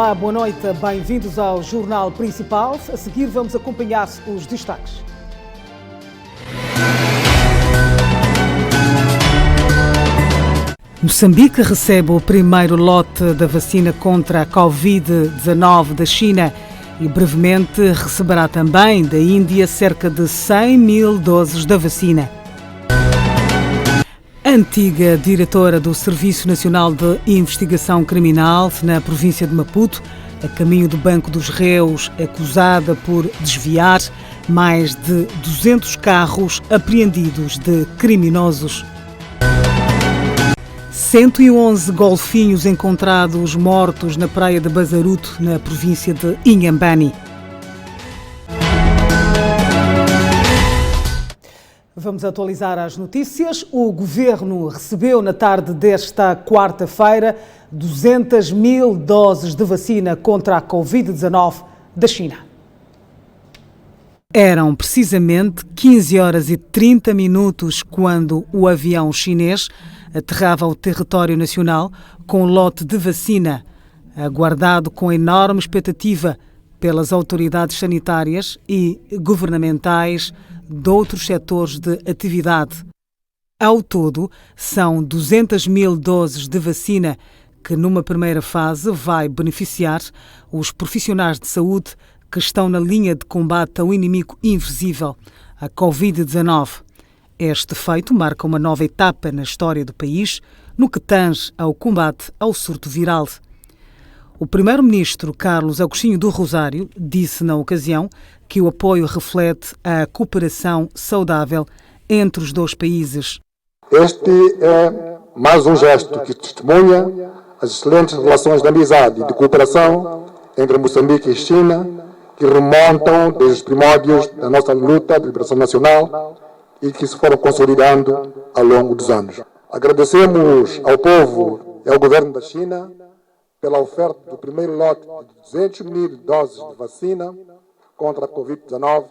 Olá, boa noite, bem-vindos ao Jornal Principal. A seguir vamos acompanhar os destaques. Moçambique recebe o primeiro lote da vacina contra a Covid-19 da China e brevemente receberá também da Índia cerca de 100 mil doses da vacina. A antiga diretora do Serviço Nacional de Investigação Criminal na província de Maputo, a caminho do Banco dos Réus, acusada por desviar mais de 200 carros apreendidos de criminosos. 111 golfinhos encontrados mortos na praia de Bazaruto, na província de Inhambane. Vamos atualizar as notícias. O Governo recebeu na tarde desta quarta-feira 200 mil doses de vacina contra a Covid-19 da China. Eram precisamente 15 horas e 30 minutos quando o avião chinês aterrava ao território nacional com um lote de vacina, aguardado com enorme expectativa pelas autoridades sanitárias e governamentais de outros setores de atividade. Ao todo, são 200 mil doses de vacina que, numa primeira fase, vai beneficiar os profissionais de saúde que estão na linha de combate ao inimigo invisível, a Covid-19. Este feito marca uma nova etapa na história do país no que tange ao combate ao surto viral. O primeiro-ministro Carlos Agostinho do Rosário disse na ocasião que o apoio reflete a cooperação saudável entre os dois países. Este é mais um gesto que testemunha as excelentes relações de amizade e de cooperação entre Moçambique e China, que remontam desde os primórdios da nossa luta de liberação nacional e que se foram consolidando ao longo dos anos. Agradecemos ao povo e ao governo da China pela oferta do primeiro lote de 200 mil doses de vacina contra a Covid-19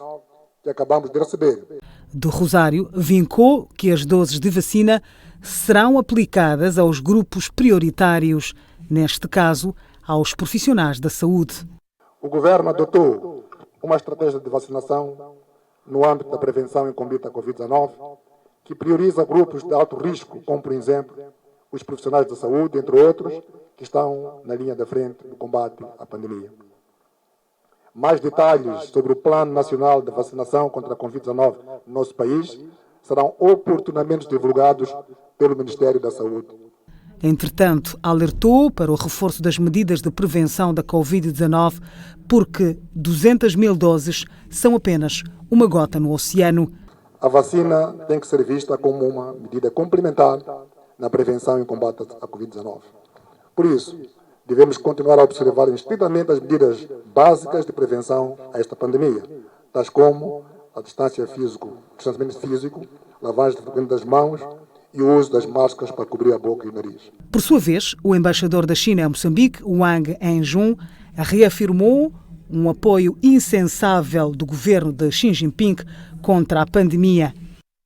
que acabamos de receber. Do Rosário vincou que as doses de vacina serão aplicadas aos grupos prioritários, neste caso, aos profissionais da saúde. O governo adotou uma estratégia de vacinação no âmbito da prevenção e combate à Covid-19, que prioriza grupos de alto risco, como, por exemplo, os profissionais da saúde, entre outros, que estão na linha da frente do combate à pandemia. Mais detalhes sobre o Plano Nacional de Vacinação contra a Covid-19 no nosso país serão oportunamente divulgados pelo Ministério da Saúde. Entretanto, alertou para o reforço das medidas de prevenção da Covid-19 porque 200 mil doses são apenas uma gota no oceano. A vacina tem que ser vista como uma medida complementar na prevenção e combate à Covid-19. Por isso, devemos continuar a observar estritamente as medidas básicas de prevenção a esta pandemia, tais como a distanciamento físico, lavagem frequente das mãos e o uso das máscaras para cobrir a boca e o nariz. Por sua vez, o embaixador da China em Moçambique, Wang Enjun, reafirmou um apoio incensável do governo de Xi Jinping contra a pandemia.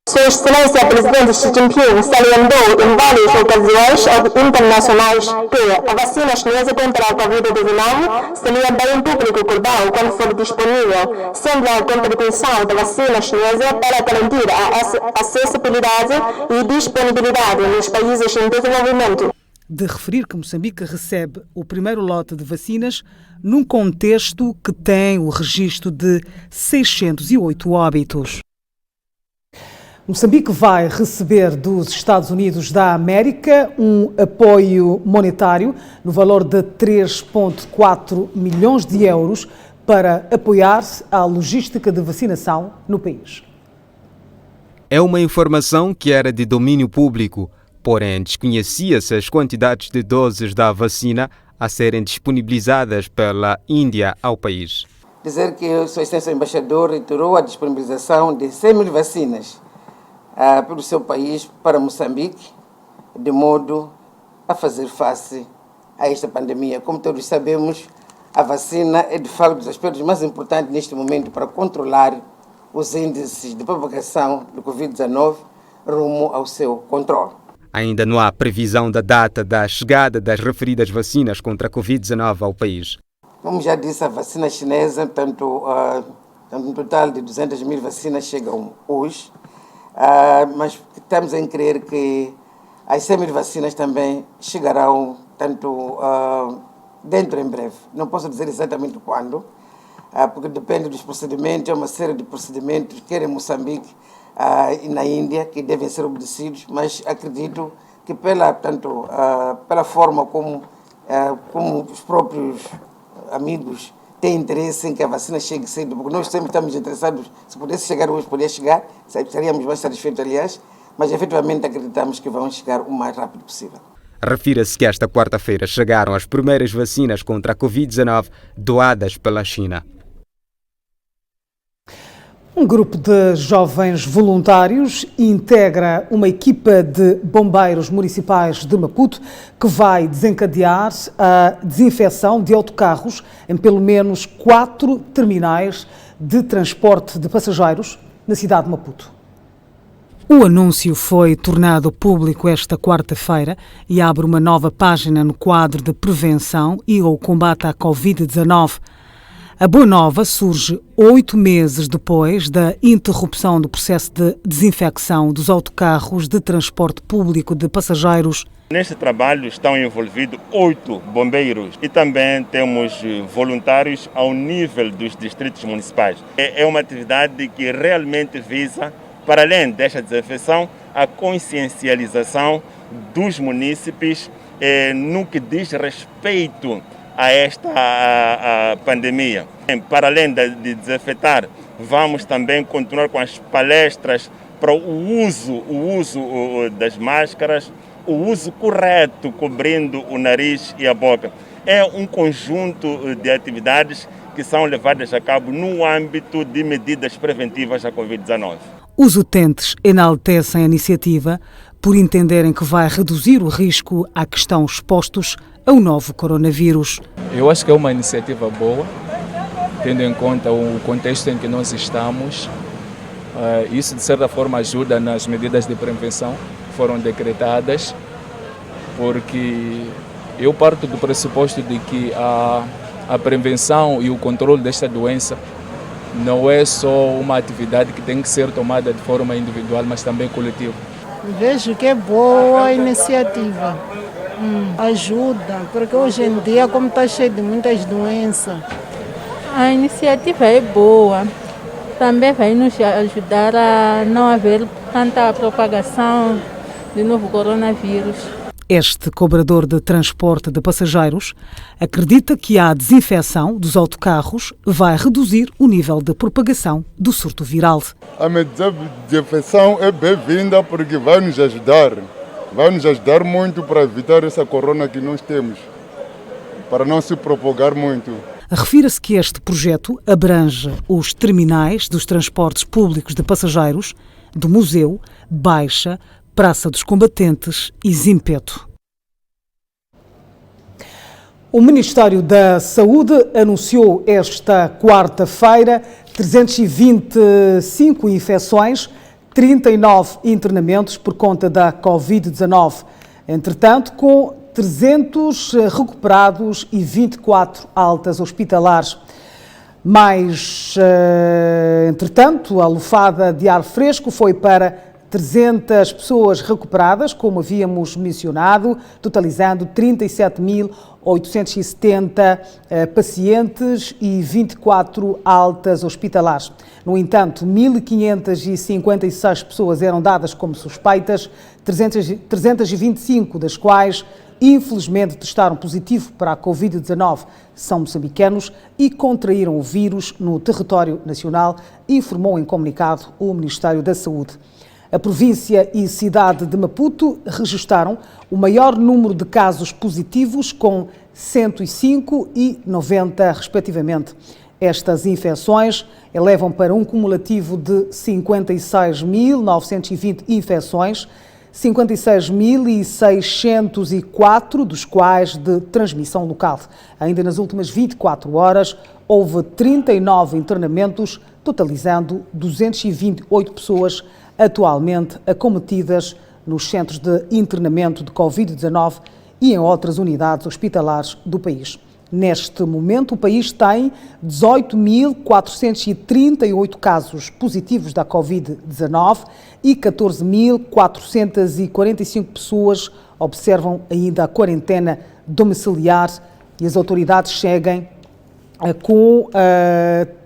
Sua Excelência Presidente Xi Jinping salientou em várias ocasiões internacionais que a vacina chinesa contra a Covid-19 seria bem público global quando for disponível, sendo a contribuição da vacina chinesa para garantir a acessibilidade e disponibilidade nos países em desenvolvimento. De referir que Moçambique recebe o primeiro lote de vacinas num contexto que tem o registro de 608 óbitos. Moçambique vai receber dos Estados Unidos da América um apoio monetário no valor de 3,4 milhões de euros para apoiar a logística de vacinação no país. É uma informação que era de domínio público, porém desconhecia-se as quantidades de doses da vacina a serem disponibilizadas pela Índia ao país. Dizer que o Sua Excelência Embaixador reiterou a disponibilização de 100 mil vacinas pelo seu país para Moçambique, de modo a fazer face a esta pandemia. Como todos sabemos, a vacina é de facto um dos aspectos mais importantes neste momento para controlar os índices de propagação do Covid-19 rumo ao seu controle. Ainda não há previsão da data da chegada das referidas vacinas contra a Covid-19 ao país. Como já disse, a vacina chinesa, tanto um total de 200 mil vacinas chegam hoje, mas estamos a crer que as 100 mil vacinas também chegarão dentro em breve. Não posso dizer exatamente quando, porque depende dos procedimentos, é uma série de procedimentos, quer em Moçambique e na Índia, que devem ser obedecidos, mas acredito que pela forma como os próprios amigos têm interesse em que a vacina chegue cedo, porque nós sempre estamos interessados, se pudesse chegar hoje, poderia chegar, estaríamos mais satisfeitos, aliás, mas efetivamente acreditamos que vão chegar o mais rápido possível. Refira-se que esta quarta-feira chegaram as primeiras vacinas contra a Covid-19 doadas pela China. Um grupo de jovens voluntários integra uma equipa de bombeiros municipais de Maputo que vai desencadear a desinfecção de autocarros em pelo menos 4 terminais de transporte de passageiros na cidade de Maputo. O anúncio foi tornado público esta quarta-feira e abre uma nova página no quadro de prevenção e o combate à Covid-19. A boa nova surge 8 meses depois da interrupção do processo de desinfecção dos autocarros de transporte público de passageiros. Neste trabalho estão envolvidos 8 bombeiros e também temos voluntários ao nível dos distritos municipais. É uma atividade que realmente visa, para além desta desinfecção, a consciencialização dos munícipes no que diz respeito a esta pandemia. Para além de desinfetar, vamos também continuar com as palestras para o uso das máscaras, o uso correto cobrindo o nariz e a boca. É um conjunto de atividades que são levadas a cabo no âmbito de medidas preventivas à Covid-19. Os utentes enaltecem a iniciativa por entenderem que vai reduzir o risco a que estão expostos ao novo coronavírus. Eu acho que é uma iniciativa boa, tendo em conta o contexto em que nós estamos. Isso, de certa forma, ajuda nas medidas de prevenção que foram decretadas, porque eu parto do pressuposto de que a prevenção e o controle desta doença não é só uma atividade que tem que ser tomada de forma individual, mas também coletiva. Vejo que é boa a iniciativa. Ajuda, porque hoje em dia, como está cheio de muitas doenças. A iniciativa é boa. Também vai nos ajudar a não haver tanta propagação do novo coronavírus. Este cobrador de transporte de passageiros acredita que a desinfecção dos autocarros vai reduzir o nível de propagação do surto viral. A desinfecção é bem-vinda porque vai nos ajudar muito para evitar essa corona que nós temos, para não se propagar muito. Refira-se que este projeto abrange os terminais dos transportes públicos de passageiros do Museu, Baixa, Praça dos Combatentes e Zimpeto. O Ministério da Saúde anunciou esta quarta-feira 325 infecções, 39 internamentos por conta da Covid-19. Entretanto, com 300 recuperados e 24 altas hospitalares. Entretanto, a lufada de ar fresco foi para 300 pessoas recuperadas, como havíamos mencionado, totalizando 37.870 pacientes e 24 altas hospitalares. No entanto, 1.556 pessoas eram dadas como suspeitas, 325 das quais, infelizmente, testaram positivo para a Covid-19. São moçambicanos e contraíram o vírus no território nacional, informou em comunicado o Ministério da Saúde. A província e cidade de Maputo registaram o maior número de casos positivos, com 105 e 90, respectivamente. Estas infecções elevam para um cumulativo de 56.920 infecções, 56.604 dos quais de transmissão local. Ainda nas últimas 24 horas, houve 39 internamentos, totalizando 228 pessoas atualmente acometidas nos centros de internamento de Covid-19 e em outras unidades hospitalares do país. Neste momento, o país tem 18.438 casos positivos da Covid-19 e 14.445 pessoas observam ainda a quarentena domiciliar e as autoridades seguem com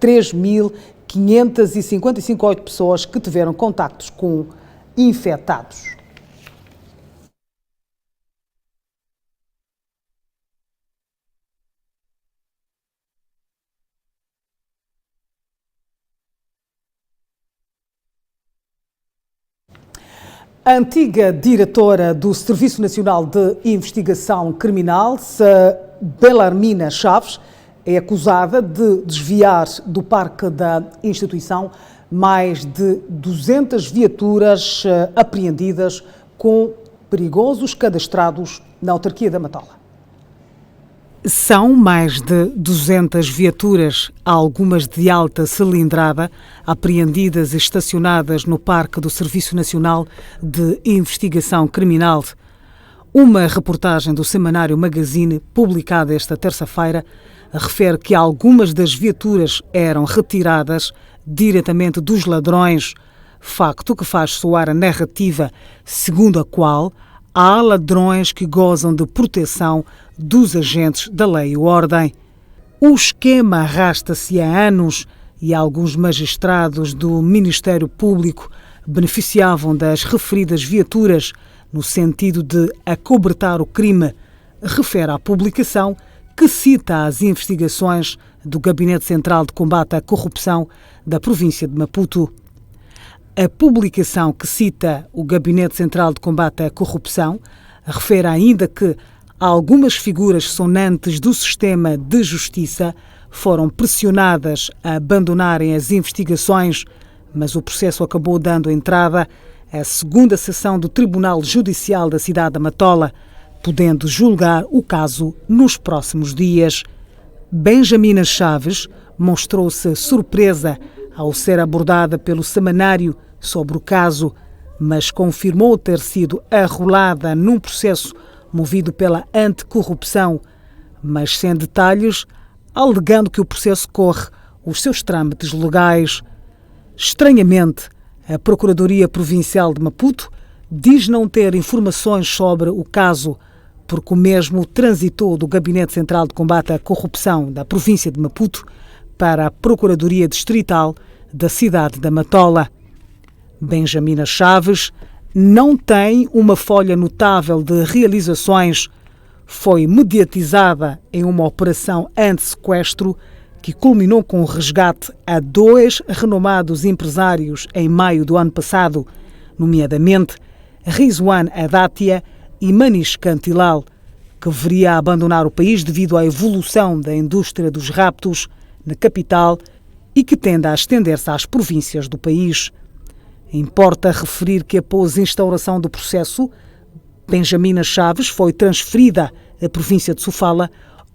3.555 pessoas que tiveram contactos com infectados. A antiga diretora do Serviço Nacional de Investigação Criminal, Belarmina Chaves, é acusada de desviar do parque da instituição mais de 200 viaturas apreendidas com perigosos cadastrados na autarquia da Matola. São mais de 200 viaturas, algumas de alta cilindrada, apreendidas e estacionadas no Parque do Serviço Nacional de Investigação Criminal. Uma reportagem do semanário Magazine, publicada esta terça-feira, refere que algumas das viaturas eram retiradas diretamente dos ladrões, facto que faz soar a narrativa segundo a qual há ladrões que gozam de proteção dos agentes da lei e ordem. O esquema arrasta-se há anos e alguns magistrados do Ministério Público beneficiavam das referidas viaturas no sentido de acobertar o crime, refere à publicação que cita as investigações do Gabinete Central de Combate à Corrupção da província de Maputo. A publicação que cita o Gabinete Central de Combate à Corrupção refere ainda que algumas figuras sonantes do sistema de justiça foram pressionadas a abandonarem as investigações, mas o processo acabou dando entrada à segunda sessão do Tribunal Judicial da cidade da Matola, podendo julgar o caso nos próximos dias. Benjamina Chaves mostrou-se surpresa ao ser abordada pelo semanário sobre o caso, mas confirmou ter sido arrolada num processo movido pela anticorrupção, mas sem detalhes, alegando que o processo corre os seus trâmites legais. Estranhamente, a Procuradoria Provincial de Maputo diz não ter informações sobre o caso, porque o mesmo transitou do Gabinete Central de Combate à Corrupção da província de Maputo para a Procuradoria Distrital da cidade da Matola. Benjamina Chaves não tem uma folha notável de realizações. Foi mediatizada em uma operação anti-sequestro que culminou com o resgate a 2 renomados empresários em maio do ano passado, nomeadamente Rizwan Adatia e Manish Cantilal, que viria a abandonar o país devido à evolução da indústria dos raptos na capital e que tende a estender-se às províncias do país. Importa referir que após a instauração do processo, Benjamina Chaves foi transferida à província de Sofala,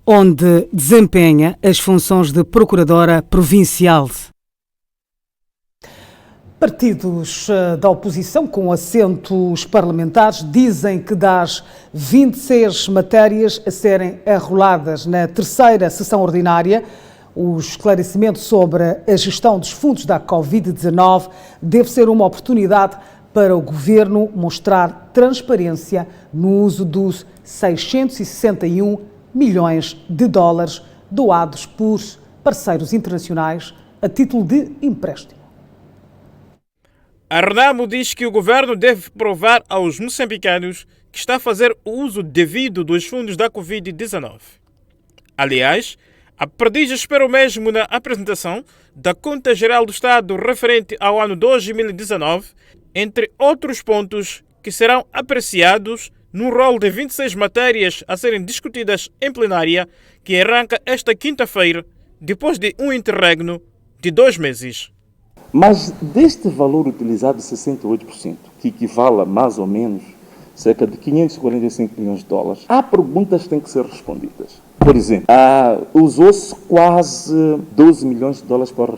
onde desempenha as funções de procuradora provincial. Partidos da oposição com assentos parlamentares dizem que das 26 matérias a serem arroladas na terceira sessão ordinária, o esclarecimento sobre a gestão dos fundos da Covid-19 deve ser uma oportunidade para o Governo mostrar transparência no uso dos 661 milhões de dólares doados por parceiros internacionais a título de empréstimo. A Renamo diz que o governo deve provar aos moçambicanos que está a fazer o uso devido dos fundos da Covid-19. Aliás, a Perdiz espera o mesmo na apresentação da Conta Geral do Estado referente ao ano 2019, entre outros pontos que serão apreciados num rol de 26 matérias a serem discutidas em plenária, que arranca esta quinta-feira, depois de um interregno de 2 meses. Mas deste valor utilizado, 68%, que equivale a mais ou menos cerca de 545 milhões de dólares, há perguntas que têm que ser respondidas. Por exemplo, usou-se quase 12 milhões de dólares para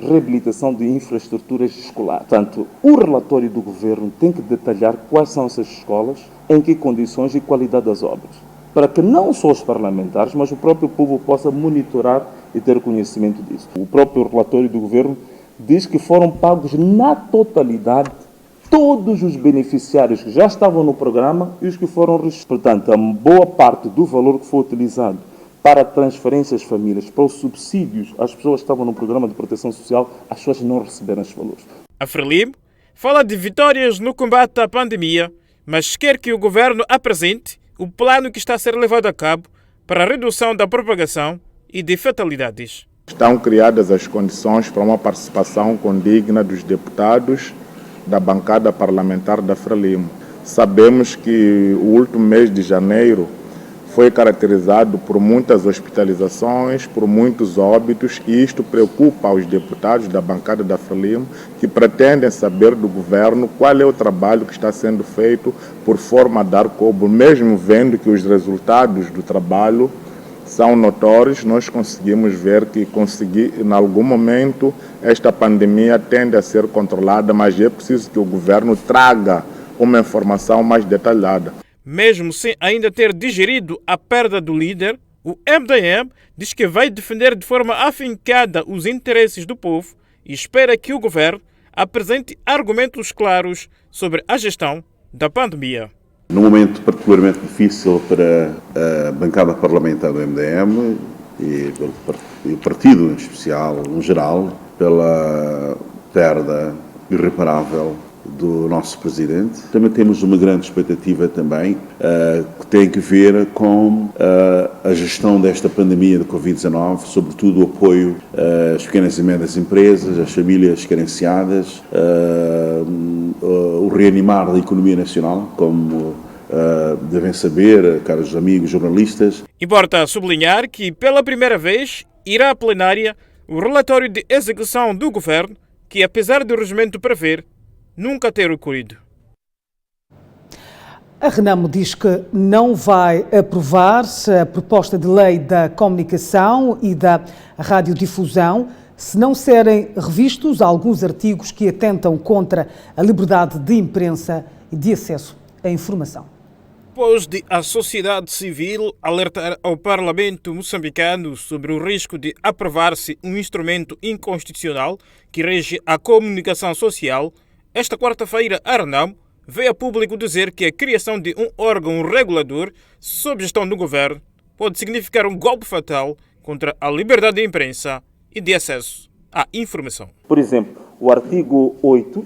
reabilitação de infraestruturas escolares. Portanto, o relatório do governo tem que detalhar quais são essas escolas, em que condições e qualidade das obras, para que não só os parlamentares, mas o próprio povo possa monitorar e ter conhecimento disso. O próprio relatório do governo diz que foram pagos na totalidade todos os beneficiários que já estavam no programa e os que foram registrados. Portanto, a boa parte do valor que foi utilizado para transferências às famílias, para os subsídios às pessoas que estavam no programa de proteção social, as pessoas não receberam esses valores. A Frelimo fala de vitórias no combate à pandemia, mas quer que o governo apresente o plano que está a ser levado a cabo para a redução da propagação e de fatalidades. Estão criadas as condições para uma participação condigna dos deputados da bancada parlamentar da Frelimo. Sabemos que o último mês de janeiro foi caracterizado por muitas hospitalizações, por muitos óbitos, e isto preocupa os deputados da bancada da Frelimo, que pretendem saber do governo qual é o trabalho que está sendo feito por forma a dar cabo, mesmo vendo que os resultados do trabalho são notórios. Nós conseguimos ver que em algum momento esta pandemia tende a ser controlada, mas é preciso que o governo traga uma informação mais detalhada. Mesmo sem ainda ter digerido a perda do líder, o MDM diz que vai defender de forma afincada os interesses do povo e espera que o governo apresente argumentos claros sobre a gestão da pandemia. Num momento particularmente difícil para a bancada parlamentar do MDM e o partido em especial, no geral, pela perda irreparável do nosso presidente. Também temos uma grande expectativa também que tem que ver com a gestão desta pandemia de Covid-19, sobretudo o apoio às pequenas e médias empresas, às famílias carenciadas, o reanimar da economia nacional, como devem saber, caros amigos jornalistas. Importa sublinhar que, pela primeira vez, irá à plenária o relatório de execução do governo, que, apesar do regimento prever, nunca ter ocorrido. A Renamo diz que não vai aprovar a proposta de lei da comunicação e da radiodifusão se não serem revistos alguns artigos que atentam contra a liberdade de imprensa e de acesso à informação. Depois de a sociedade civil alertar ao Parlamento moçambicano sobre o risco de aprovar-se um instrumento inconstitucional que rege a comunicação social, esta quarta-feira a Renamo veio a público dizer que a criação de um órgão regulador sob gestão do governo pode significar um golpe fatal contra a liberdade de imprensa e de acesso à informação. Por exemplo, o artigo 8,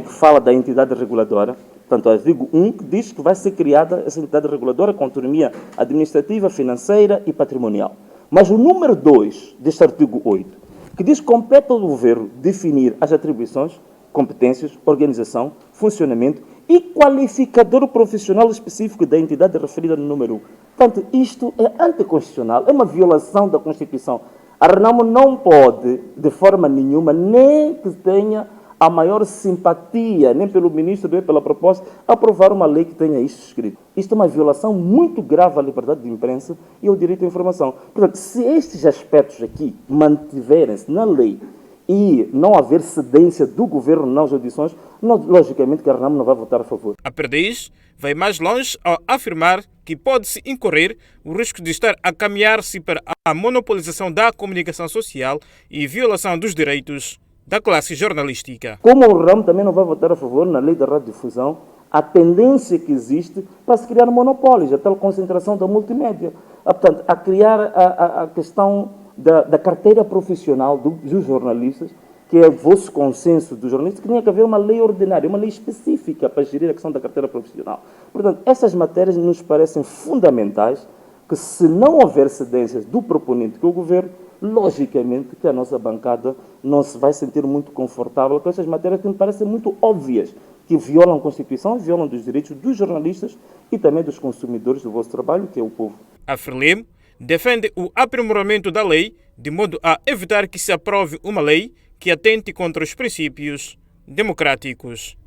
que fala da entidade reguladora, portanto, o artigo 1, que diz que vai ser criada essa entidade reguladora com autonomia administrativa, financeira e patrimonial. Mas o número 2 deste artigo 8, que diz que compete ao governo definir as atribuições, competências, organização, funcionamento e qualificador profissional específico da entidade referida no número 1. Portanto, isto é anticonstitucional, é uma violação da Constituição. A Renamo não pode, de forma nenhuma, nem que tenha a maior simpatia, nem pelo ministro, nem pela proposta, aprovar uma lei que tenha isto escrito. Isto é uma violação muito grave à liberdade de imprensa e ao direito à informação. Portanto, se estes aspectos aqui mantiverem-se na lei e não haver cedência do governo nas audições, logicamente que a Renamo não vai votar a favor. A Perdiz vai mais longe ao afirmar que pode-se incorrer o risco de estar a caminhar-se para a monopolização da comunicação social e violação dos direitos da classe jornalística. Como o Renamo também não vai votar a favor na lei da radiodifusão, a tendência que existe para se criar monopólios, a tal concentração da multimédia. Portanto, a criar a questão da carteira profissional dos jornalistas, que é o vosso consenso dos jornalistas, que tinha que haver uma lei ordinária, uma lei específica para gerir a questão da carteira profissional. Portanto, essas matérias nos parecem fundamentais, que se não houver cedências do proponente, que é o governo, logicamente que a nossa bancada não se vai sentir muito confortável com essas matérias que me parecem muito óbvias, que violam a Constituição, violam os direitos dos jornalistas e também dos consumidores do vosso trabalho, que é o povo. A Frelimo defende o aprimoramento da lei, de modo a evitar que se aprove uma lei que atente contra os princípios democráticos.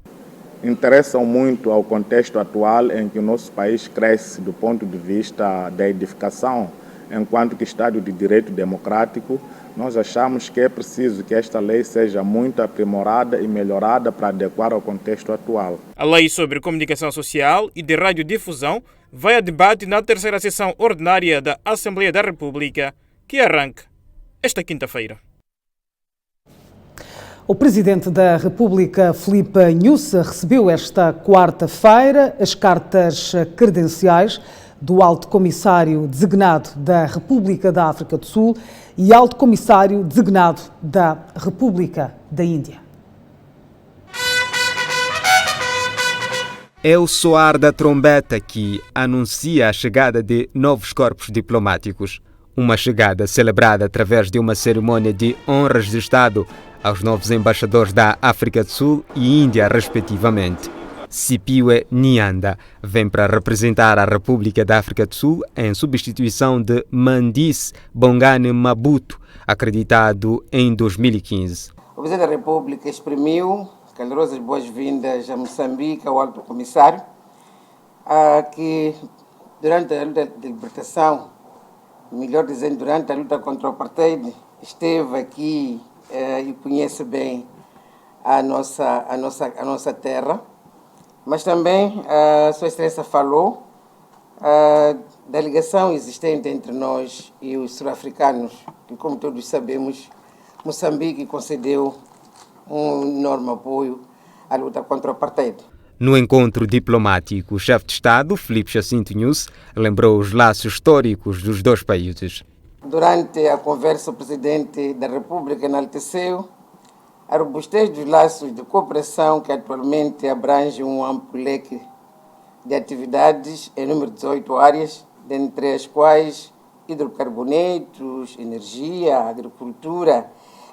Interessam muito ao contexto atual em que o nosso país cresce do ponto de vista da edificação enquanto que Estado de Direito Democrático, nós achamos que é preciso que esta lei seja muito aprimorada e melhorada para adequar ao contexto atual. A lei sobre comunicação social e de radiodifusão vai a debate na terceira sessão ordinária da Assembleia da República, que arranca esta quinta-feira. O Presidente da República, Filipe Nyusi, recebeu esta quarta-feira as cartas credenciais do Alto Comissário Designado da República da África do Sul e Alto Comissário Designado da República da Índia. É o soar da trombeta que anuncia a chegada de novos corpos diplomáticos. Uma chegada celebrada através de uma cerimônia de honras de Estado aos novos embaixadores da África do Sul e Índia, respectivamente. Sipiwe Nyanda vem para representar a República da África do Sul em substituição de Mandisi Bongane Mabutu, acreditado em 2015. O Presidente da República exprimiu calorosas boas-vindas a Moçambique, ao Alto Comissário, que durante a luta de libertação, melhor dizendo, durante a luta contra o apartheid, esteve aqui e conhece bem a nossa terra. Mas também a Sua Excelência falou da ligação existente entre nós e os sul-africanos, que, como todos sabemos, Moçambique concedeu um enorme apoio à luta contra o apartheid. No encontro diplomático, o chefe de Estado, Filipe Jacinto Nyusi, lembrou os laços históricos dos dois países. Durante a conversa, o Presidente da República enalteceu a robustez dos laços de cooperação que atualmente abrange um amplo leque de atividades em número de 18 áreas, dentre as quais hidrocarbonetos, energia, agricultura,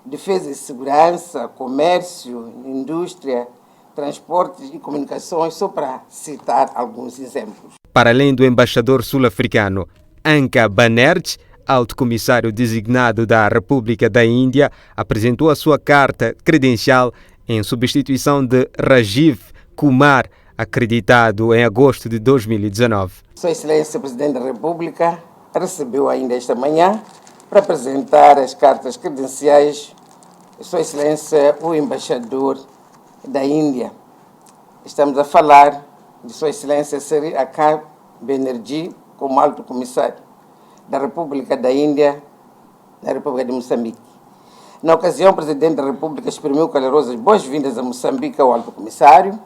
defesa e segurança, comércio, indústria, transportes e comunicações, só para citar alguns exemplos. Para além do embaixador sul-africano Anka Banerjee, Alto Comissário Designado da República da Índia, apresentou a sua carta credencial em substituição de Rajiv Kumar, acreditado em agosto de 2019. Sua Excelência Presidente da República recebeu ainda esta manhã para apresentar as cartas credenciais Sua Excelência o Embaixador da Índia. Estamos a falar de Sua Excelência Sri Anka Banerjee como Alto Comissário da República da Índia na República de Moçambique. Na ocasião, o Presidente da República exprimiu calorosas boas-vindas a Moçambique ao Alto Comissário,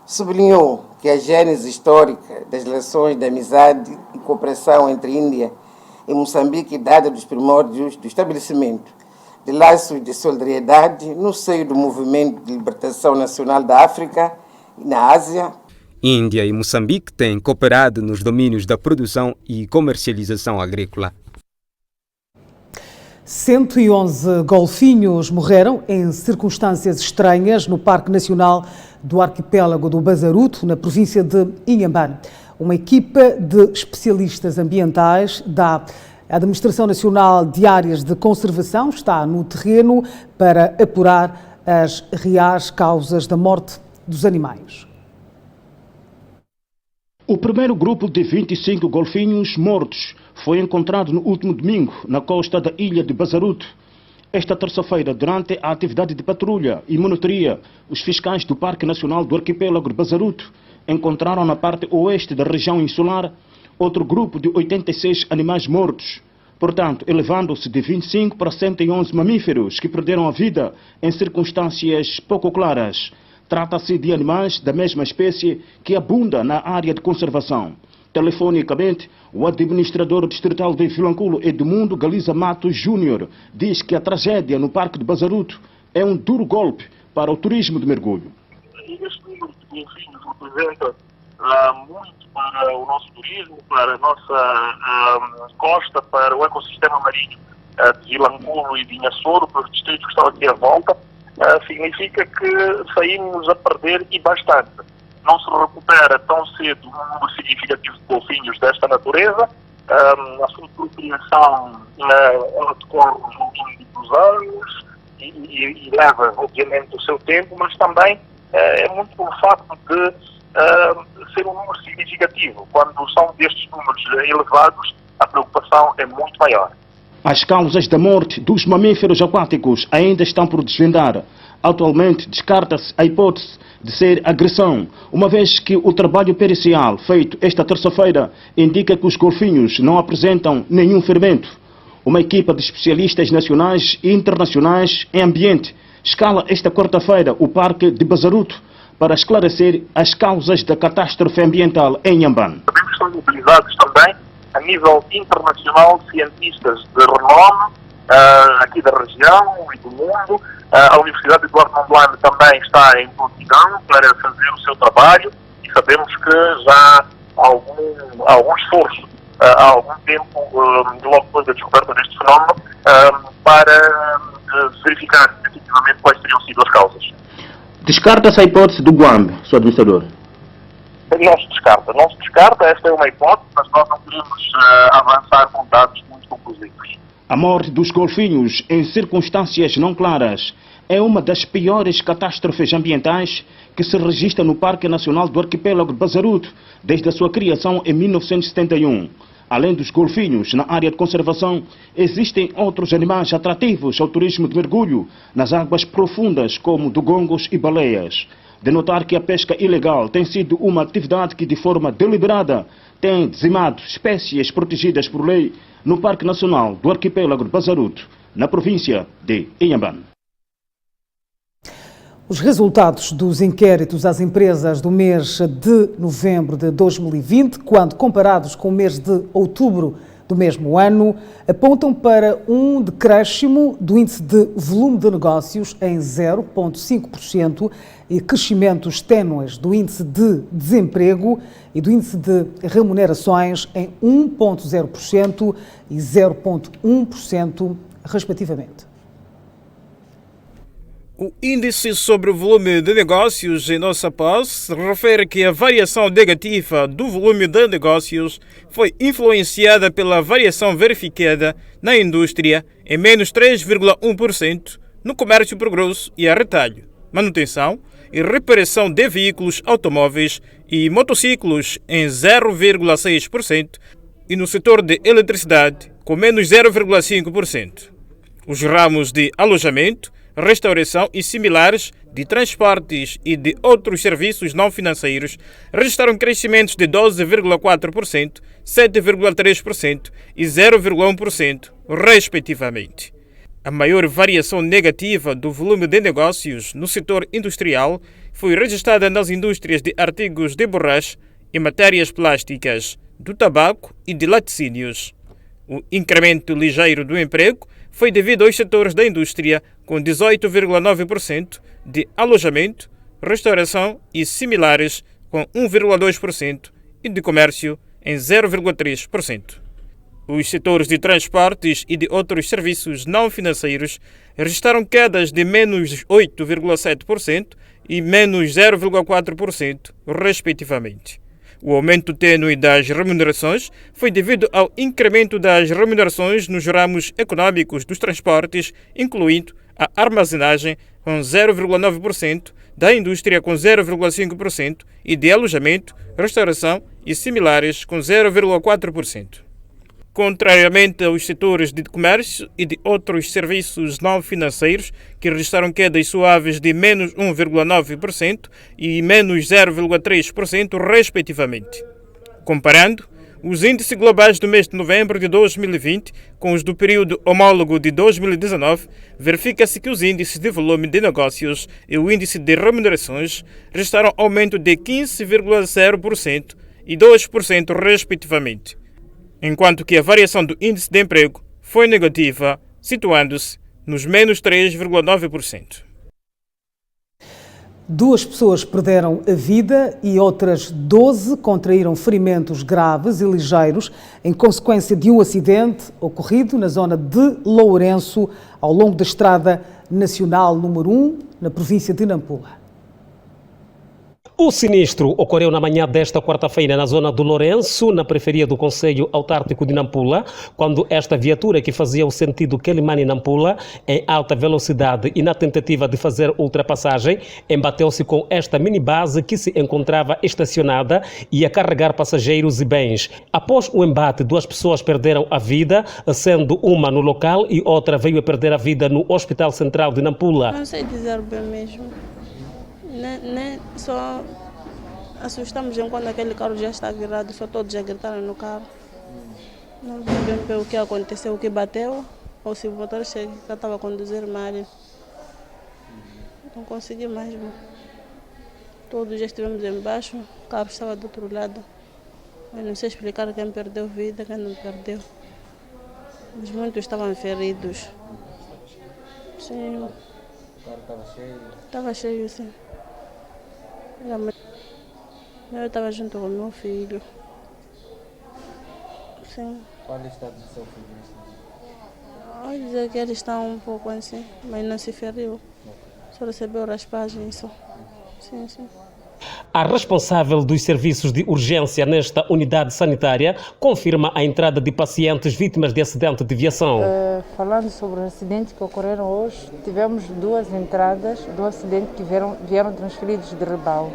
sublinhou que a gênese histórica das relações de amizade e cooperação entre Índia e Moçambique data dos primórdios do estabelecimento de laços de solidariedade no seio do movimento de libertação nacional da África e na Ásia. Índia e Moçambique têm cooperado nos domínios da produção e comercialização agrícola. 111 golfinhos morreram em circunstâncias estranhas no Parque Nacional do Arquipélago do Bazaruto, na província de Inhambane. Uma equipa de especialistas ambientais da Administração Nacional de Áreas de Conservação está no terreno para apurar as reais causas da morte dos animais. O primeiro grupo de 25 golfinhos mortos foi encontrado no último domingo na costa da ilha de Bazaruto. Esta terça-feira, durante a atividade de patrulha e monitoria, os fiscais do Parque Nacional do Arquipélago de Bazaruto encontraram na parte oeste da região insular outro grupo de 86 animais mortos. Portanto, elevando-se de 25 para 111 mamíferos que perderam a vida em circunstâncias pouco claras. Trata-se de animais da mesma espécie que abunda na área de conservação. Telefonicamente, o administrador distrital de Vilanculo, Edmundo Galiza Matos Júnior, diz que a tragédia no Parque de Bazaruto é um duro golpe para o turismo de mergulho. Este número de golfinhos representa muito para o nosso turismo, para a nossa costa, para o ecossistema marinho de Vilanculo e de Inhassoro, para os distritos que estão aqui à volta. Significa que saímos a perder e bastante. Não se recupera tão cedo um número significativo de golfinhos desta natureza. A sua procriação ela decorre ao longo dos anos e leva, obviamente, o seu tempo, mas também é muito pelo facto de ser um número significativo. Quando são destes números elevados, a preocupação é muito maior. As causas da morte dos mamíferos aquáticos ainda estão por desvendar. Atualmente, descarta-se a hipótese de ser agressão, uma vez que o trabalho pericial feito esta terça-feira indica que os golfinhos não apresentam nenhum ferimento. Uma equipa de especialistas nacionais e internacionais em ambiente escala esta quarta-feira o Parque de Bazaruto para esclarecer as causas da catástrofe ambiental em Inhambane. Sabemos que são mobilizados também a nível internacional cientistas de renome aqui da região e do mundo. A Universidade de Eduardo Mondlane também está em prontidão para fazer o seu trabalho e sabemos que já há algum esforço há algum tempo, logo depois da descoberta deste fenómeno, para verificar efetivamente quais teriam sido as causas. Descarta-se a hipótese do Guambe, Sr. Administrador? Não se descarta, esta é uma hipótese, mas nós não queremos avançar com dados muito conclusivos. A morte dos golfinhos em circunstâncias não claras é uma das piores catástrofes ambientais que se registra no Parque Nacional do Arquipélago de Bazaruto desde a sua criação em 1971. Além dos golfinhos, na área de conservação, existem outros animais atrativos ao turismo de mergulho nas águas profundas, como dugongos e baleias. De notar que a pesca ilegal tem sido uma atividade que, de forma deliberada, tem dizimado espécies protegidas por lei no Parque Nacional do Arquipélago de Bazaruto, na província de Inhambane. Os resultados dos inquéritos às empresas do mês de novembro de 2020, quando comparados com o mês de outubro do mesmo ano, apontam para um decréscimo do índice de volume de negócios em 0,5% e crescimentos ténues do índice de desemprego e do índice de remunerações em 1,0% e 0,1%, respectivamente. O índice sobre o volume de negócios em nossa posse refere que a variação negativa do volume de negócios foi influenciada pela variação verificada na indústria em menos 3,1%, no comércio por grosso e a retalho, manutenção e reparação de veículos automóveis e motociclos em 0,6% e no setor de eletricidade com menos 0,5%. Os ramos de alojamento, restauração e similares, de transportes e de outros serviços não financeiros registraram crescimentos de 12,4%, 7,3% e 0,1%, respectivamente. A maior variação negativa do volume de negócios no setor industrial foi registrada nas indústrias de artigos de borracha e matérias plásticas, do tabaco e de laticínios. O incremento ligeiro do emprego foi devido aos setores da indústria, com 18,9%, de alojamento, restauração e similares, com 1,2%, e de comércio, em 0,3%. Os setores de transportes e de outros serviços não financeiros registraram quedas de menos 8,7% e menos 0,4%, respectivamente. O aumento tênue das remunerações foi devido ao incremento das remunerações nos ramos econômicos dos transportes, incluindo a armazenagem, com 0,9%, da indústria, com 0,5%, e de alojamento, restauração e similares, com 0,4%. Contrariamente aos setores de comércio e de outros serviços não financeiros, que registraram quedas suaves de menos 1,9% e menos 0,3%, respectivamente. Comparando os índices globais do mês de novembro de 2020 com os do período homólogo de 2019, verifica-se que os índices de volume de negócios e o índice de remunerações registraram aumento de 15,0% e 2%, respectivamente, enquanto que a variação do índice de emprego foi negativa, situando-se nos menos 3,9%. 2 pessoas perderam a vida e outras 12 contraíram ferimentos graves e ligeiros em consequência de um acidente ocorrido na zona de Lourenço, ao longo da Estrada Nacional número 1, na província de Nampula. O sinistro ocorreu na manhã desta quarta-feira na zona do Lourenço, na periferia do Conselho Autárquico de Nampula, quando esta viatura que fazia o sentido Quelimane-Nampula em alta velocidade e na tentativa de fazer ultrapassagem, embateu-se com esta minibase que se encontrava estacionada e a carregar passageiros e bens. Após o embate, 2 pessoas perderam a vida, sendo uma no local e outra veio a perder a vida no Hospital Central de Nampula. Não sei dizer bem mesmo. Só assustamos enquanto aquele carro já está virado, só todos já gritaram no carro. Não sabemos o que aconteceu, o que bateu, ou se o motorista já estava a conduzir mal. Não consegui mais. Todos já estivemos embaixo, o carro estava do outro lado. Eu não sei explicar quem perdeu vida, quem não perdeu. Mas muitos estavam feridos. Sim. O carro estava cheio? Estava cheio, sim. Eu estava junto com meu filho. Sim. Qual é o estado do seu filho? Vou dizer que ele está um pouco assim, mas não se feriu. Só recebeu raspagem só. Sim, sim. A responsável dos serviços de urgência nesta unidade sanitária confirma a entrada de pacientes vítimas de acidente de viação. Falando sobre os acidentes que ocorreram hoje, tivemos 2 entradas do acidente que vieram transferidos de Rebau.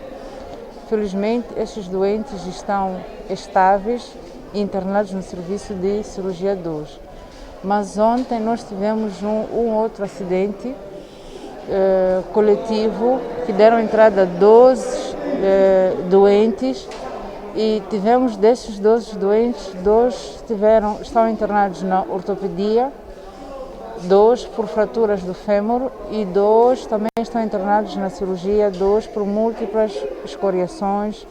Felizmente, estes doentes estão estáveis e internados no serviço de cirurgia 2. Mas ontem nós tivemos um outro acidente coletivo que deram entrada 12 doentes e tivemos desses 12 doentes, 2 estão internados na ortopedia, 2 por fraturas do fêmur e 2 também estão internados na cirurgia 2 por múltiplas escoriações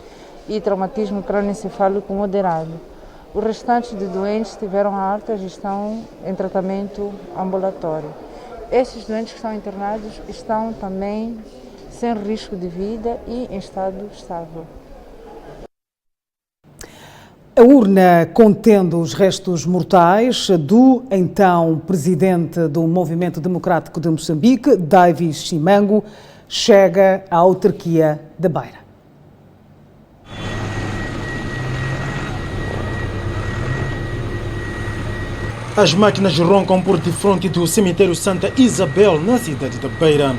e traumatismo crânioencefálico moderado. Os restantes de doentes tiveram altas e estão em tratamento ambulatório. Esses doentes que estão internados estão também sem risco de vida e em estado estável. A urna contendo os restos mortais do então presidente do Movimento Democrático de Moçambique, Davis Chimango, chega à autarquia da Beira. As máquinas roncam por defronte do cemitério Santa Isabel, na cidade da Beira.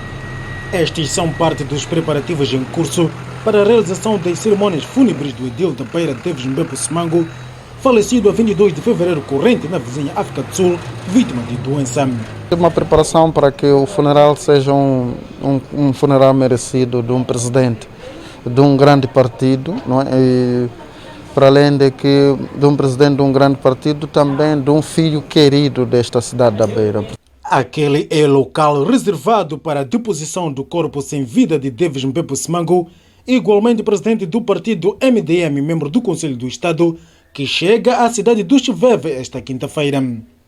Estes são parte dos preparativos em curso para a realização das cerimônias fúnebres do edil da Beira, Davis Mbempo Chimango, falecido a 22 de fevereiro corrente na vizinha África do Sul, vítima de doença. Uma preparação para que o funeral seja um funeral merecido de um presidente de um grande partido, não é? E, para além de um presidente de um grande partido, também de um filho querido desta cidade da Beira. Aquele é o local reservado para a deposição do corpo sem vida de Davis Mbempo Chimango, igualmente presidente do partido MDM, membro do Conselho do Estado, que chega à cidade do Chiveve esta quinta-feira.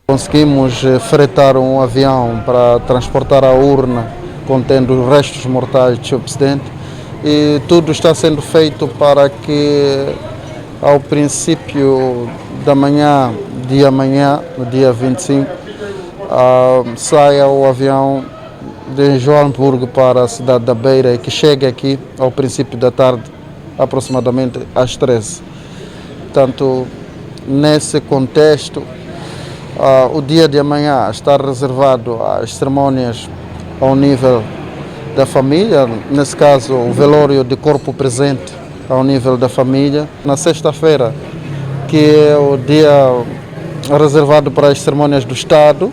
Conseguimos fretar um avião para transportar a urna contendo os restos mortais do seu presidente e tudo está sendo feito para que ao princípio da manhã, no dia 25, saia o avião de Joanesburgo para a cidade da Beira e que chegue aqui ao princípio da tarde, aproximadamente às 13. Portanto, nesse contexto, o dia de amanhã está reservado às cerimônias ao nível da família, nesse caso o velório de corpo presente ao nível da família. Na sexta-feira, que é o dia reservado para as cerimônias do Estado,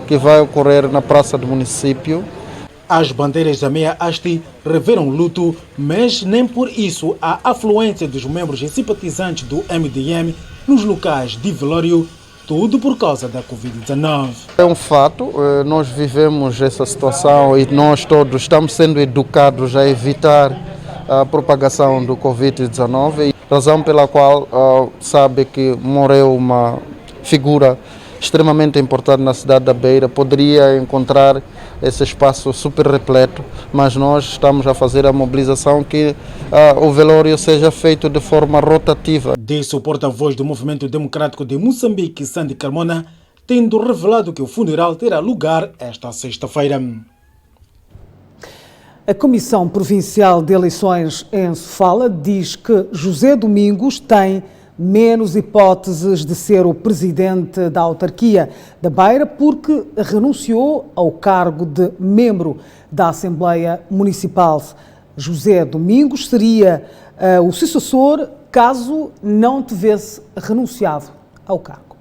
que vai ocorrer na praça do município. As bandeiras da meia haste revelam luto, mas nem por isso a afluência dos membros e simpatizantes do MDM nos locais de velório, tudo por causa da Covid-19. É um fato, nós vivemos essa situação e nós todos estamos sendo educados a evitar a propagação do Covid-19, razão pela qual sabe que morreu uma figura extremamente importante na cidade da Beira, poderia encontrar esse espaço super repleto, mas nós estamos a fazer a mobilização que o velório seja feito de forma rotativa. Disse o porta-voz do Movimento Democrático de Moçambique, Sandy Carmona, tendo revelado que o funeral terá lugar esta sexta-feira. A Comissão Provincial de Eleições em Sofala diz que José Domingos tem menos hipóteses de ser o presidente da autarquia da Beira porque renunciou ao cargo de membro da Assembleia Municipal. José Domingos seria o sucessor caso não tivesse renunciado ao cargo.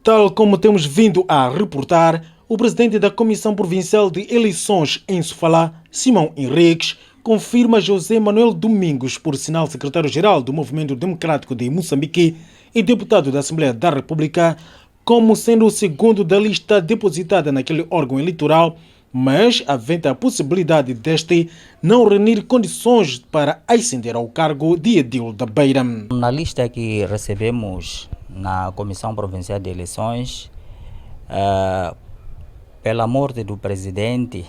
Tal como temos vindo a reportar, o presidente da Comissão Provincial de Eleições em Sofala, Simão Henriques, confirma José Manuel Domingos, por sinal secretário-geral do Movimento Democrático de Moçambique e deputado da Assembleia da República, como sendo o segundo da lista depositada naquele órgão eleitoral, mas havendo a possibilidade deste não reunir condições para ascender ao cargo de edil da Beira. Na lista que recebemos na Comissão Provincial de Eleições, pela morte do presidente,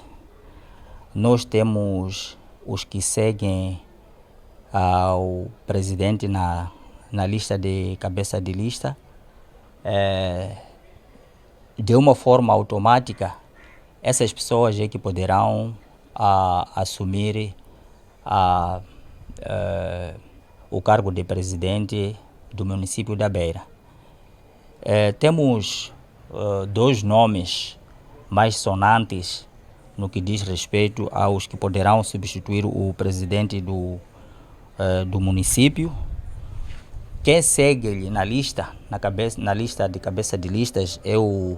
nós temos os que seguem ao presidente na lista de cabeça de lista. De uma forma automática, essas pessoas é que poderão assumir o cargo de presidente do município da Beira. Temos dois nomes mais sonantes no que diz respeito aos que poderão substituir o presidente do município. Quem segue na lista, na lista de cabeça de listas, é o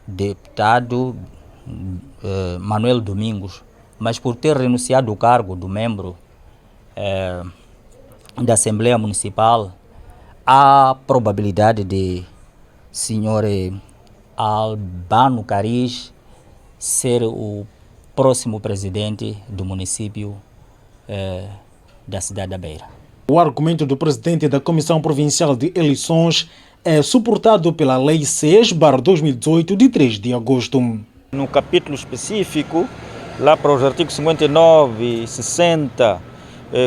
deputado Manuel Domingos, mas por ter renunciado ao cargo do membro da Assembleia Municipal, há probabilidade de senhor Albano Cariz ser o próximo presidente do município da cidade da Beira. O argumento do presidente da Comissão Provincial de Eleições é suportado pela Lei 6/2018 de 3 de agosto. No capítulo específico, lá para os artigos 59 e 60,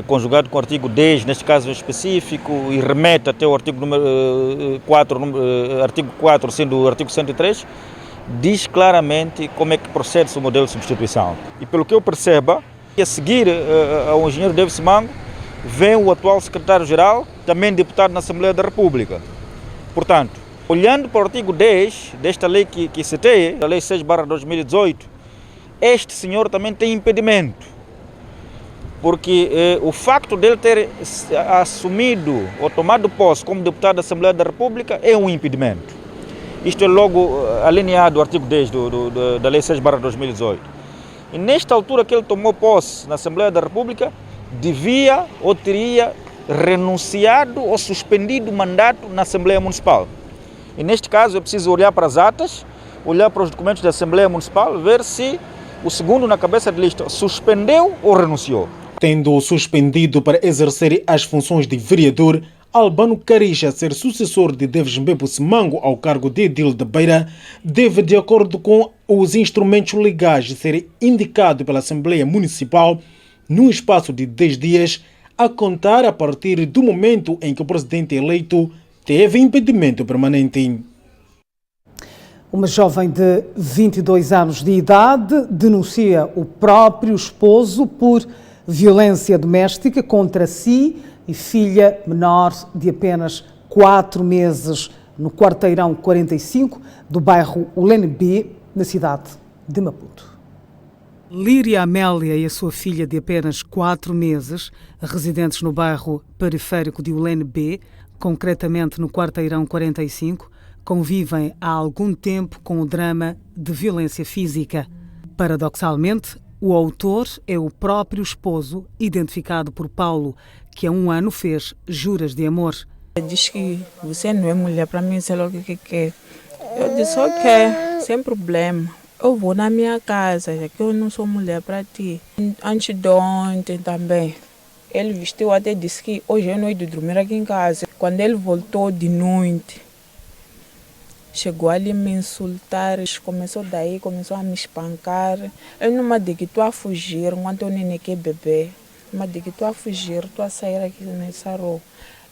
conjugado com o artigo 10, neste caso específico, e remete até o artigo número 4, artigo 4, sendo o artigo 103, diz claramente como é que procede-se o modelo de substituição. E pelo que eu perceba, a seguir ao engenheiro Davis Mango, vem o atual secretário-geral, também deputado na Assembleia da República. Portanto, olhando para o artigo 10 desta lei que citei, a lei 6/2018, este senhor também tem impedimento, porque o facto dele ter assumido ou tomado posse como deputado da Assembleia da República é um impedimento. Isto é logo alineado ao artigo 10 da lei 6/2018. E nesta altura que ele tomou posse na Assembleia da República, devia ou teria renunciado ou suspendido o mandato na Assembleia Municipal. E neste caso é preciso olhar para as atas, olhar para os documentos da Assembleia Municipal, ver se o segundo na cabeça de lista suspendeu ou renunciou. Tendo suspendido para exercer as funções de vereador, Albano Cariz, a ser sucessor de Davis Mbepu Simango ao cargo de edil da Beira, deve, de acordo com os instrumentos legais, ser indicado pela Assembleia Municipal num espaço de 10 dias, a contar a partir do momento em que o presidente eleito teve impedimento permanente. Uma jovem de 22 anos de idade denuncia o próprio esposo por violência doméstica contra si e filha menor de apenas 4 meses no quarteirão 45 do bairro Ulene B, na cidade de Maputo. Líria Amélia e a sua filha de apenas 4 meses, residentes no bairro periférico de Ulene B, concretamente no quarteirão 45, convivem há algum tempo com o drama de violência física. Paradoxalmente, o autor é o próprio esposo, identificado por Paulo, que há 1 ano fez juras de amor. Diz que você não é mulher para mim, sei lá o que quer. Eu disse, ok, sem problema. Eu vou na minha casa, já que eu não sou mulher para ti. Antes de ontem também, ele vestiu até disse que hoje é noite de dormir aqui em casa. Quando ele voltou de noite, chegou ali a me insultar, começou a me espancar. Eu não me disse que estou a fugir enquanto o neném quer beber. Me disse que estou a fugir, estou a sair aqui nessa rua.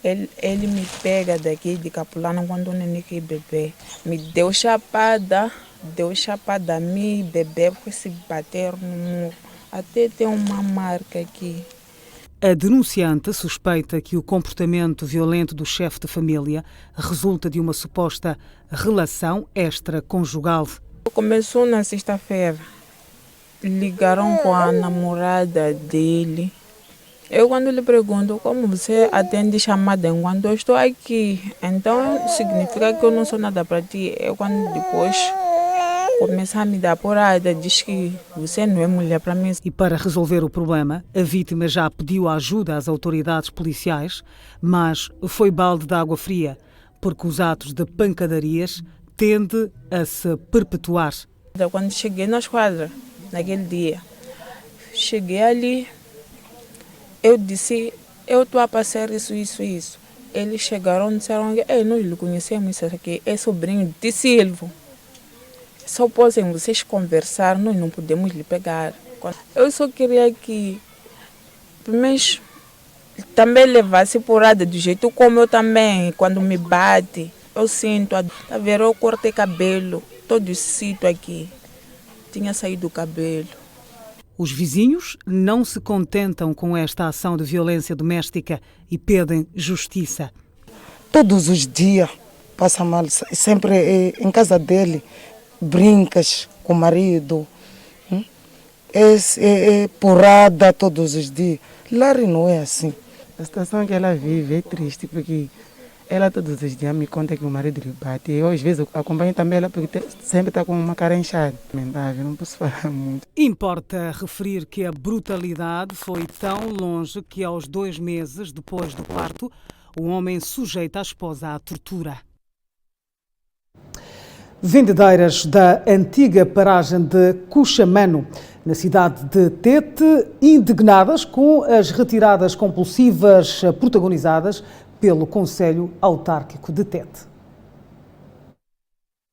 Ele me pega daqui de Capulana quando o neném quer beber. Me deu chapada deu chapada a mim, bebê foi se bater no muro. Até tem uma marca aqui. A denunciante suspeita que o comportamento violento do chefe de família resulta de uma suposta relação extraconjugal. Começou na sexta-feira. Ligaram com a namorada dele. Eu, quando lhe pergunto como você atende chamada enquanto eu estou aqui, então significa que eu não sou nada para ti. Eu, quando depois começa a me dar porrada, diz que você não é mulher para mim. E para resolver o problema, a vítima já pediu ajuda às autoridades policiais, mas foi balde de água fria, porque os atos de pancadarias tendem a se perpetuar. Quando cheguei na esquadra, naquele dia, cheguei ali, eu disse, eu estou a passar isso. Eles chegaram e disseram que nós lhe conhecemos, isso aqui é sobrinho de Silvio. Só podem vocês conversar, nós não podemos lhe pegar. Eu só queria que, mas também levasse porrada do jeito como eu também, quando me bate, eu sinto, tá vendo? Eu cortei cabelo, todo esse sítio aqui, tinha saído o cabelo. Os vizinhos não se contentam com esta ação de violência doméstica e pedem justiça. Todos os dias passa mal, sempre em casa dele. Brincas com o marido, é porrada todos os dias. Lari não é assim. A situação que ela vive é triste, porque ela todos os dias me conta que o marido lhe bate. Eu às vezes acompanho também ela, porque sempre está com uma cara inchada. Não posso falar muito. Importa referir que a brutalidade foi tão longe que aos 2 meses depois do parto, o homem sujeita a esposa à tortura. Vendedeiras da antiga paragem de Cuxamano, na cidade de Tete, indignadas com as retiradas compulsivas protagonizadas pelo Conselho Autárquico de Tete.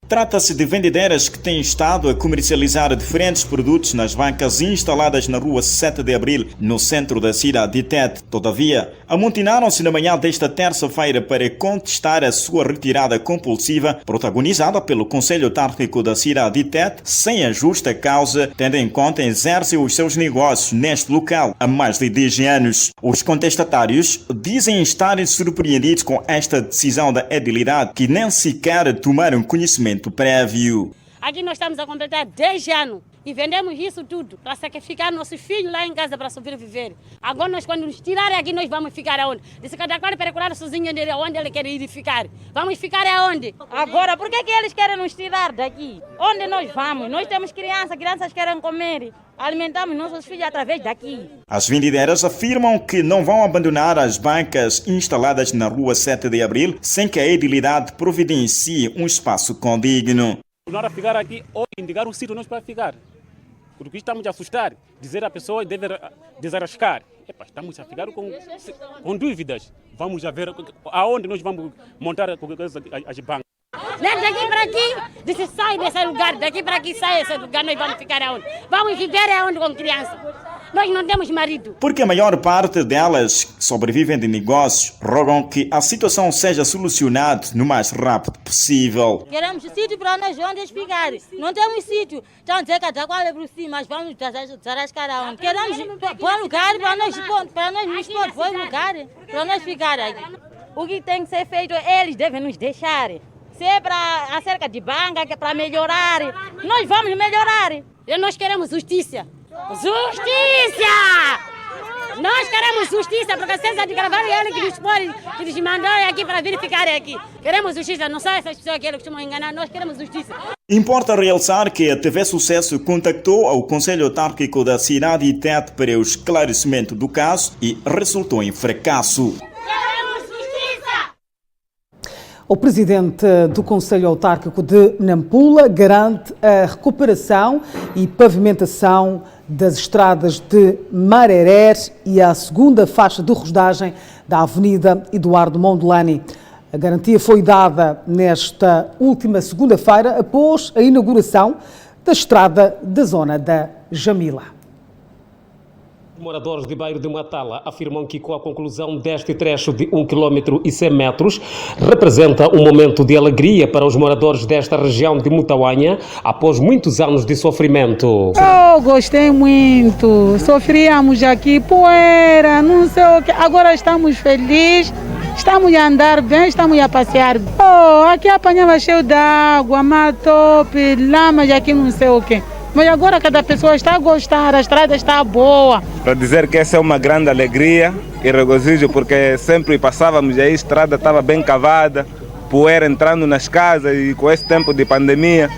Trata-se de vendedeiras que têm estado a comercializar diferentes produtos nas bancas instaladas na rua 7 de Abril, no centro da cidade de Tete. Todavia, amontinaram-se na manhã desta terça-feira para contestar a sua retirada compulsiva, protagonizada pelo Conselho Autárquico da cidade de Tete, sem a justa causa, tendo em conta exercem os seus negócios neste local há mais de 10 anos. Os contestatários dizem estarem surpreendidos com esta decisão da edilidade, que nem sequer tomaram conhecimento prévio. Aqui nós estamos a completar 10 anos e vendemos isso tudo para sacrificar nossos filhos lá em casa para sobreviver. Agora nós, quando nos tirarem aqui, nós vamos ficar aonde? Disse cada qual procurar sozinho onde ele quer ir ficar. Vamos ficar aonde? Agora, por que eles querem nos tirar daqui? Onde nós vamos? Nós temos crianças querem comer. Alimentamos nossos filhos através daqui. As vendedeiras afirmam que não vão abandonar as bancas instaladas na rua 7 de Abril sem que a edilidade providencie um espaço condigno. Continuar a ficar aqui ou indicar um sítio nós para ficar. Porque estamos a assustar, dizer a pessoa deve desarrascar. Estamos a ficar com dúvidas. Vamos a ver aonde nós vamos montar as bancas. Daqui para aqui, disse sai desse lugar, daqui para aqui sai desse lugar, nós vamos ficar aonde? Vamos viver aonde com criança? Nós não temos marido. Porque a maior parte delas que sobrevivem de negócios rogam que a situação seja solucionada no mais rápido possível. Queremos sítio para nós onde ficar. Não temos sítio. Estão a dizer que até qual é por cima, mas vamos desarrascar aonde. Queremos pôr lugar para nós nos pôr, pôr lugar para nós ficar aqui. O que tem que ser feito, eles devem nos deixar. Se é para acerca de banca, que é para melhorar, nós vamos melhorar. E nós queremos justiça. Justiça! Nós queremos justiça, porque César de Carvalho é ele que nos mandou aqui para vir ficar aqui. Queremos justiça, não são essas pessoas que eles costumam enganar, nós queremos justiça. Importa realçar que a TV Sucesso contactou ao Conselho Autárquico da cidade de Tete para o esclarecimento do caso e resultou em fracasso. O presidente do Conselho Autárquico de Nampula garante a recuperação e pavimentação das estradas de Mareré e a segunda faixa de rodagem da Avenida Eduardo Mondlane. A garantia foi dada nesta última segunda-feira após a inauguração da estrada da zona da Jamila. Moradores de Bairro de Matala afirmam que com a conclusão deste trecho de 1 km e 100 metros representa um momento de alegria para os moradores desta região de Mutauanha após muitos anos de sofrimento. Eu gostei muito, sofríamos aqui, poeira, não sei o que, agora estamos felizes, estamos a andar bem, estamos a passear. Aqui apanhava cheio d'água, matope, lamas aqui não sei o que. Mas agora cada pessoa está a gostar, a estrada está boa. Para dizer que essa é uma grande alegria e regozijo, porque sempre passávamos e a estrada estava bem cavada, poeira entrando nas casas e com esse tempo de pandemia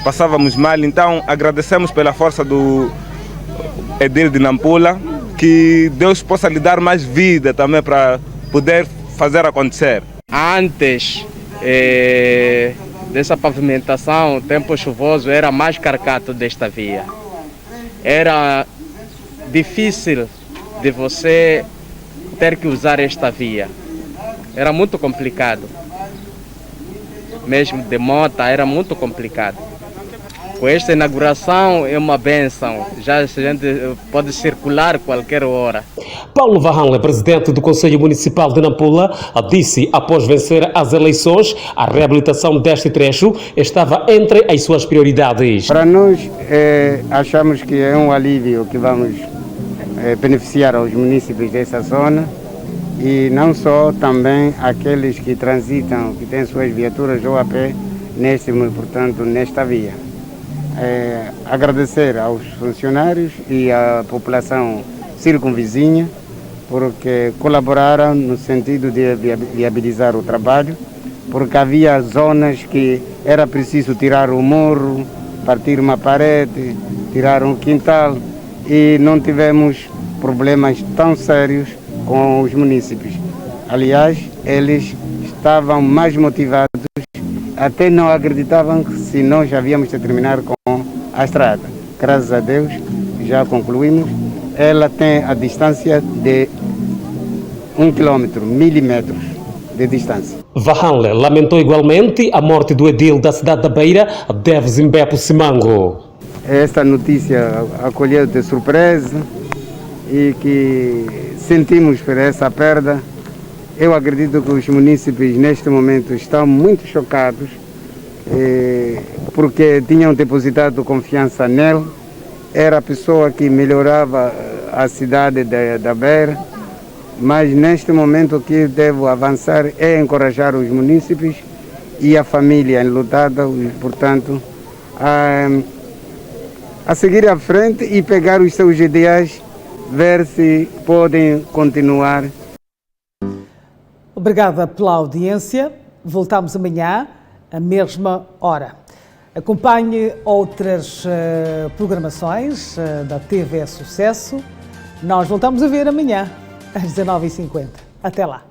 passávamos mal. Então agradecemos pela força do Edil de Nampula, que Deus possa lhe dar mais vida também para poder fazer acontecer. Antes dessa pavimentação, tempo chuvoso, era mais caricato desta via. Era difícil de você ter que usar esta via. Era muito complicado. Mesmo de moto, era muito complicado. Com esta inauguração é uma benção. Já a gente pode circular qualquer hora. Paulo Vahanle, presidente do Conselho Municipal de Nampula, disse após vencer as eleições, a reabilitação deste trecho estava entre as suas prioridades. Para nós, achamos que é um alívio que vamos beneficiar aos municípios dessa zona e não só, também aqueles que transitam, que têm suas viaturas ou a pé, portanto, nesta via. Agradecer aos funcionários e à população circunvizinha, porque colaboraram no sentido de viabilizar o trabalho, porque havia zonas que era preciso tirar o morro, partir uma parede, tirar um quintal, e não tivemos problemas tão sérios com os munícipes. Aliás, eles estavam mais motivados, até não acreditavam que se nós havíamos de terminar com a estrada. Graças a Deus, já concluímos. Ela tem a distância de 1 km, 1000 metros de distância. Vahanle lamentou igualmente a morte do edil da cidade da Beira, Deves Imbepo Simango. Esta notícia acolheu de surpresa e que sentimos por essa perda. Eu acredito que os munícipes neste momento estão muito chocados porque tinham depositado confiança nele. Era a pessoa que melhorava a cidade da Beira, mas neste momento o que devo avançar é encorajar os munícipes e a família enlutada, portanto, a seguir à frente e pegar os seus ideais, ver se podem continuar. Obrigada pela audiência. Voltamos amanhã, à mesma hora. Acompanhe outras programações da TV Sucesso. Nós voltamos a ver amanhã, às 19h50. Até lá.